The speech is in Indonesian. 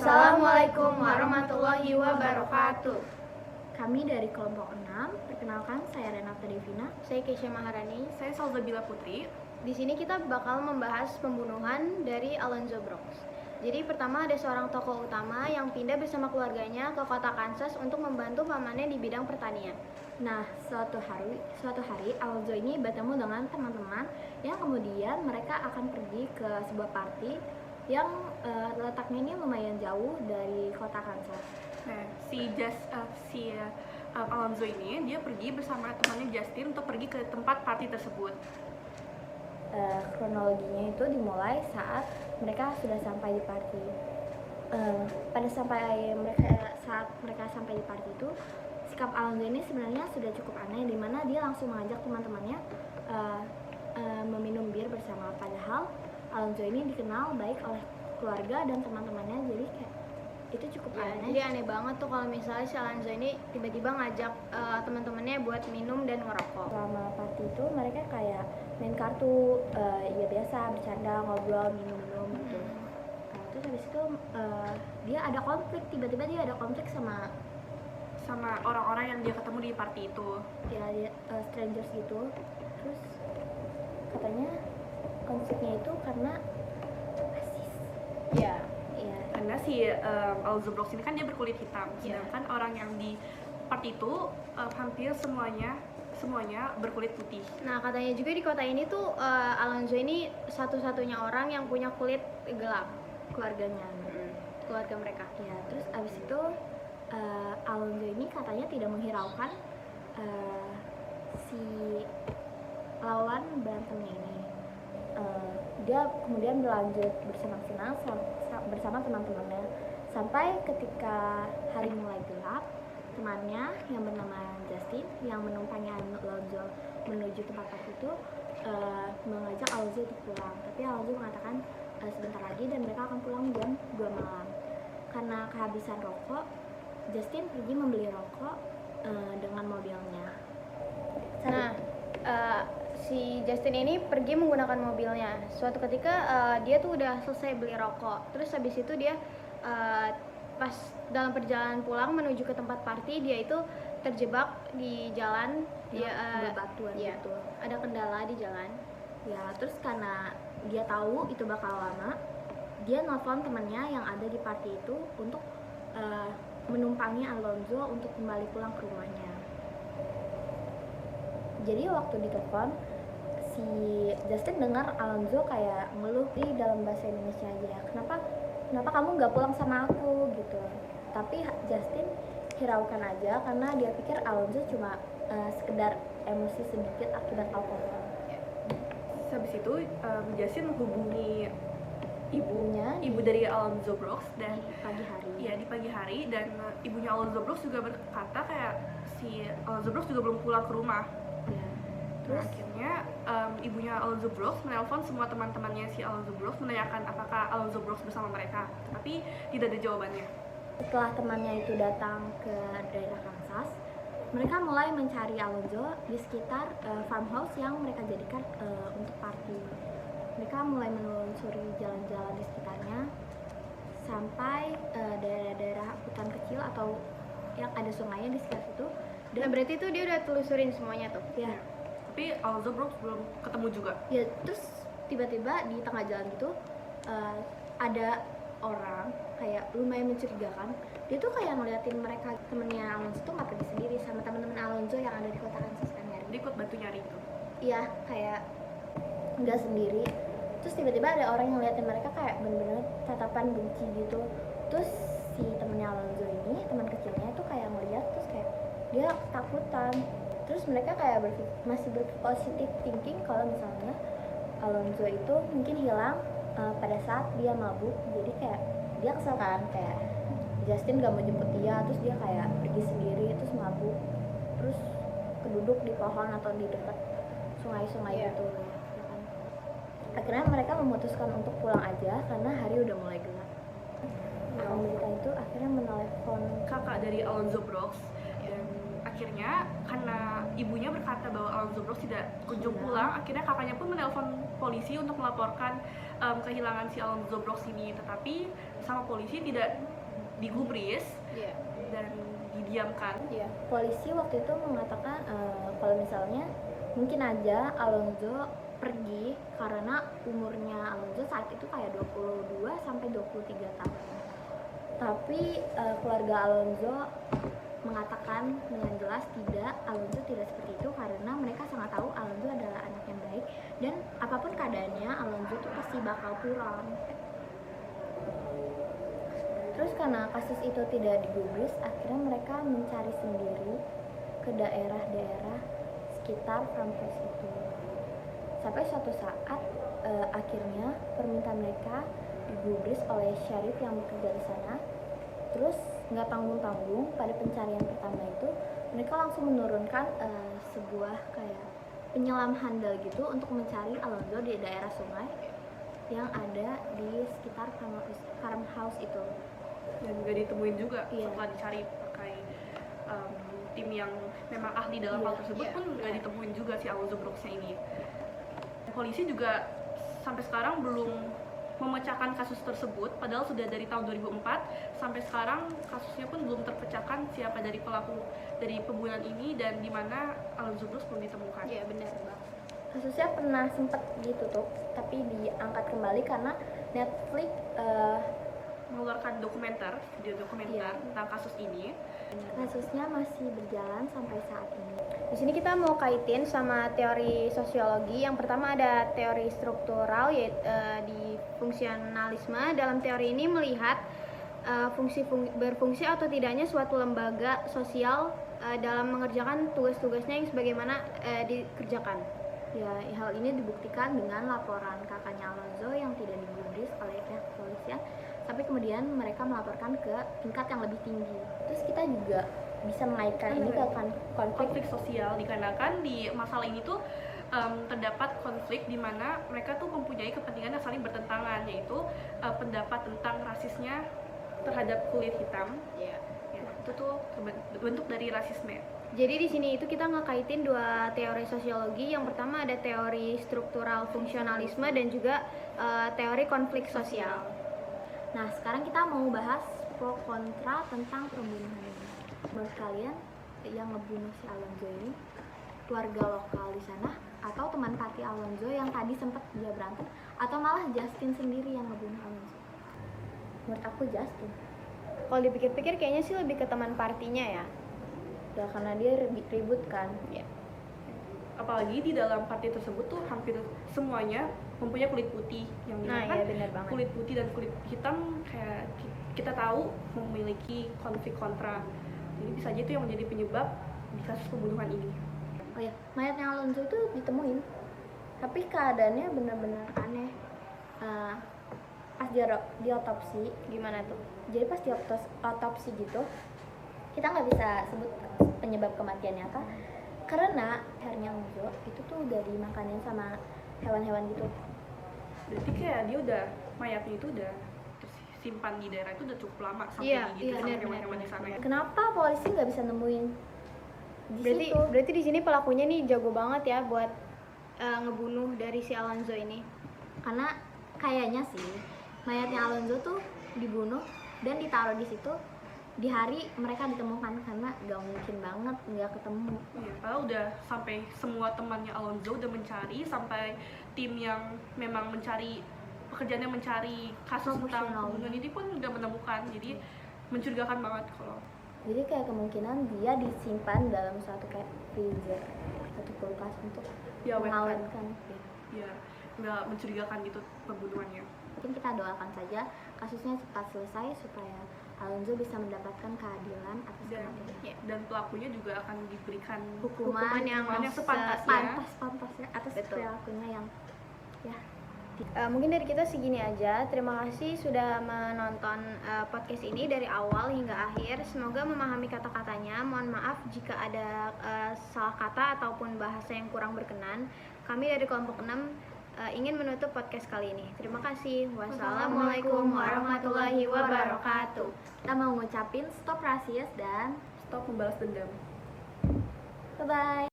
Assalamualaikum warahmatullahi wabarakatuh. Kami dari kelompok 6, perkenalkan saya Renata Devina. Saya Keisha Maharani. Saya Salsabila Putri. Di sini kita bakal membahas pembunuhan dari Alonzo Brox. Jadi pertama ada seorang tokoh utama yang pindah bersama keluarganya ke kota Kansas untuk membantu pamannya di bidang pertanian. Nah, suatu hari Alonzo ini bertemu dengan teman-teman yang kemudian mereka akan pergi ke sebuah party yang letaknya ini lumayan jauh dari kota Kansas. Nah, Alonzo ini dia pergi bersama temannya Justin untuk pergi ke tempat party tersebut. Kronologinya itu dimulai saat mereka sudah sampai di party. Saat mereka sampai di party itu, sikap Alonzo ini sebenarnya sudah cukup aneh, di mana dia langsung mengajak teman-temannya meminum bir bersama. Padahal Alonzo ini dikenal baik oleh keluarga dan teman-temannya, jadi kayak itu cukup aneh. Jadi aneh banget tuh kalau misalnya si Alonzo ini tiba-tiba ngajak teman-temannya buat minum dan ngerokok. Selama party itu mereka kayak main kartu, ya biasa bercanda, ngobrol, minum-minum gitu. Terus habis itu dia ada konflik, tiba-tiba dia ada konflik sama orang-orang yang dia ketemu di party itu. Ya dia strangers gitu. Terus katanya konfliknya itu karena rasis. Ya. Karena si Alonzo Brox ini kan dia berkulit hitam, sedangkan orang yang di party itu hampir semuanya berkulit putih. Nah, katanya juga di kota ini tuh Alonzo ini satu-satunya orang yang punya kulit gelap, Keluarga mereka. Ya, terus abis itu Alonzo ini katanya tidak menghiraukan si lawan berantemnya ini. Dia kemudian berlanjut bersenang-senang bersama teman-temannya sampai ketika hari mulai gelap. Temannya yang bernama Justin yang menumpangi Alonzo menuju tempat party itu mengajak Alonzo untuk pulang, tapi Alonzo mengatakan sebentar lagi dan mereka akan pulang jam 2 malam. Karena kehabisan rokok, Justin pergi membeli rokok dengan mobilnya. Si Justin ini pergi menggunakan mobilnya. Suatu ketika dia tuh udah selesai beli rokok. Terus habis itu dia pas dalam perjalanan pulang menuju ke tempat party, dia itu terjebak di jalan. Dia ada batuan gitu. Ada kendala di jalan. Ya, terus karena dia tahu itu bakal lama, dia nelfon temannya yang ada di party itu untuk menumpangi Alonzo untuk kembali pulang ke rumahnya. Jadi waktu ditelepon, si Justin dengar Alonzo kayak ngeluh di dalam bahasa Indonesia aja, kenapa kamu nggak pulang sama aku gitu. Tapi Justin hiraukan aja karena dia pikir Alonzo cuma sekedar emosi sedikit akibat alkohol. Habis itu Justin menghubungi ibu dari Alonzo Brox dan di pagi hari dan ibunya Alonzo Brox juga berkata kayak si Alonzo Brox juga belum pulang ke rumah. Terus akhirnya ibunya Alonzo Brox menelpon semua teman-temannya si Alonzo Brox menanyakan apakah Alonzo Brox bersama mereka, tapi tidak ada jawabannya. Setelah temannya itu datang ke daerah Kansas, mereka mulai mencari Alonzo di sekitar farmhouse yang mereka jadikan untuk party. Mereka mulai menelusuri jalan-jalan di sekitarnya sampai daerah-daerah hutan kecil atau yang ada sungainya di sekitar situ. Nah, berarti itu dia udah telusurin semuanya tuh. Ya. Tapi Alonzo Brox belum ketemu juga. Ya, terus tiba-tiba di tengah jalan gitu ada orang kayak lumayan mencurigakan. Dia tuh kayak ngeliatin mereka, temennya Alonzo tuh nggak pergi sendiri sama teman-teman Alonzo yang ada di kota Kansas kan nyari. Dia ikut bantu nyari itu. Iya, kayak nggak sendiri. Terus tiba-tiba ada orang yang ngeliatin mereka kayak bener-bener tatapan benci gitu. Terus si temennya Alonzo ini, teman kecilnya tuh kayak ngeliat terus kayak dia ketakutan. Terus mereka kayak masih berpositif thinking kalau misalnya Alonzo itu mungkin hilang pada saat dia mabuk. Jadi kayak dia kesel kan, kayak Justin gak mau jemput dia, terus dia kayak pergi sendiri, terus mabuk, terus keduduk di pohon atau di dekat sungai-sungai gitu ya kan. Akhirnya mereka memutuskan untuk pulang aja karena hari udah mulai gelap. Wanita itu akhirnya menelepon kakak dari Alonzo Brox dan akhirnya karena ibunya berkata bahwa Alonzo Brox tidak kunjung pulang, akhirnya kakaknya pun menelpon polisi untuk melaporkan kehilangan si Alonzo Brox ini. Tetapi sama polisi tidak digubris dan didiamkan. Polisi waktu itu mengatakan kalau misalnya mungkin aja Alonzo pergi karena umurnya Alonzo saat itu kayak 22 sampai 23 tahun. Tapi keluarga Alonzo mengatakan dengan jelas tidak, Alonzo tidak seperti itu karena mereka sangat tahu Alonzo adalah anak yang baik dan apapun keadaannya Alonzo tuh pasti bakal pulang. Terus karena kasus itu tidak digubris, akhirnya mereka mencari sendiri ke daerah-daerah sekitar farmhouse itu. Sampai suatu saat akhirnya permintaan mereka digubris oleh sheriff yang bekerja di sana. Terus nggak tanggung-tanggung pada pencarian pertama itu mereka langsung menurunkan sebuah kayak penyelam handal gitu untuk mencari Alonzo di daerah sungai yang ada di sekitar farmhouse itu. Dan nggak ditemuin juga setelah dicari pakai tim yang memang ahli dalam hal tersebut pun nggak ditemuin juga si Alonzo Brooks-nya ini. Polisi juga sampai sekarang belum memecahkan kasus tersebut, padahal sudah dari tahun 2004 sampai sekarang kasusnya pun belum terpecahkan siapa dari pelaku dari pembunuhan ini dan di mana Alonzo Brooks belum ditemukan. Iya benar Bang. Kasusnya pernah sempat ditutup tapi diangkat kembali karena Netflix mengeluarkan video dokumenter tentang kasus ini. Kasusnya masih berjalan sampai saat ini. Di sini kita mau kaitin sama teori sosiologi. Yang pertama ada teori struktural yaitu di fungsionalisme. Dalam teori ini melihat berfungsi atau tidaknya suatu lembaga sosial dalam mengerjakan tugas-tugasnya yang sebagaimana dikerjakan. Ya, hal ini dibuktikan dengan laporan kakaknya Alonzo yang tidak digubris oleh pihak kepolisian, tapi kemudian mereka melaporkan ke tingkat yang lebih tinggi. Terus kita juga bisa mengaitkan ini ke konflik sosial, dikarenakan di masalah ini tuh terdapat konflik di mana mereka tuh mempunyai kepentingan yang saling bertentangan, yaitu pendapat tentang rasisnya terhadap kulit hitam. Itu tuh bentuk dari rasisme. Jadi di sini itu kita ngekaitin dua teori sosiologi. Yang pertama ada teori struktural fungsionalisme dan juga teori konflik sosial. Nah, sekarang kita mau bahas pro kontra tentang pembunuhan ini. Menurut kalian yang ngebunuh si Alonzo ini keluarga lokal di sana atau teman party Alonzo yang tadi sempat dia berantem, atau malah Justin sendiri yang ngebunuh Alonzo? Menurut aku Justin. Kalau dipikir-pikir kayaknya sih lebih ke teman partinya ya. Ya karena dia ribut kan. Ya. Apalagi di dalam party tersebut tuh hampir semuanya mempunyai kulit putih yang iya, benar banget. Kulit putih dan kulit hitam kayak kita tahu memiliki konflik kontra. Jadi bisa aja itu yang menjadi penyebab di kasus pembunuhan ini. Oh ya, mayatnya Alonzo itu ditemuin, tapi keadaannya benar-benar aneh. Pas di otopsi, Gimana tuh? jadi pas di otopsi gitu, kita nggak bisa sebut penyebab kematiannya apa, karena lehernya Alonzo itu tuh udah dimakanin sama hewan-hewan gitu. Berarti kayak dia udah, mayatnya itu udah tersimpan di daerah itu udah cukup lama sampai Iya, gitu sama benar, hewan-hewan di sana. Kenapa polisi nggak bisa nemuin di situ? Berarti di sini pelakunya nih jago banget ya buat ngebunuh dari si Alonzo ini. Karena kayaknya sih mayatnya Alonzo tuh dibunuh dan ditaruh di situ di hari mereka ditemukan, karena gak mungkin banget nggak ketemu. Iya, kalau udah sampai semua temannya Alonzo udah mencari, sampai tim yang memang mencari pekerjaannya mencari kasus tentang pembunuhan ini pun udah menemukan, jadi mencurigakan banget kalau. Jadi kayak kemungkinan dia disimpan dalam suatu kayak freezer atau kulkas untuk mengawetkan. Ya, nggak mencurigakan gitu pembunuhannya. Mungkin kita doakan saja kasusnya cepat selesai supaya Alonzo bisa mendapatkan keadilan atas kematiannya. Dan pelakunya juga akan diberikan hukuman yang sepantasnya atas perilakunya yang ya. Mungkin dari kita segini aja. Terima kasih sudah menonton podcast ini dari awal hingga akhir. Semoga memahami kata-katanya. Mohon maaf jika ada salah kata ataupun bahasa yang kurang berkenan. Kami dari kelompok 6 ingin menutup podcast kali ini. Terima kasih. Wassalamualaikum warahmatullahi wabarakatuh. Kita mau ngucapin stop rasis dan stop membalas dendam. bye-bye.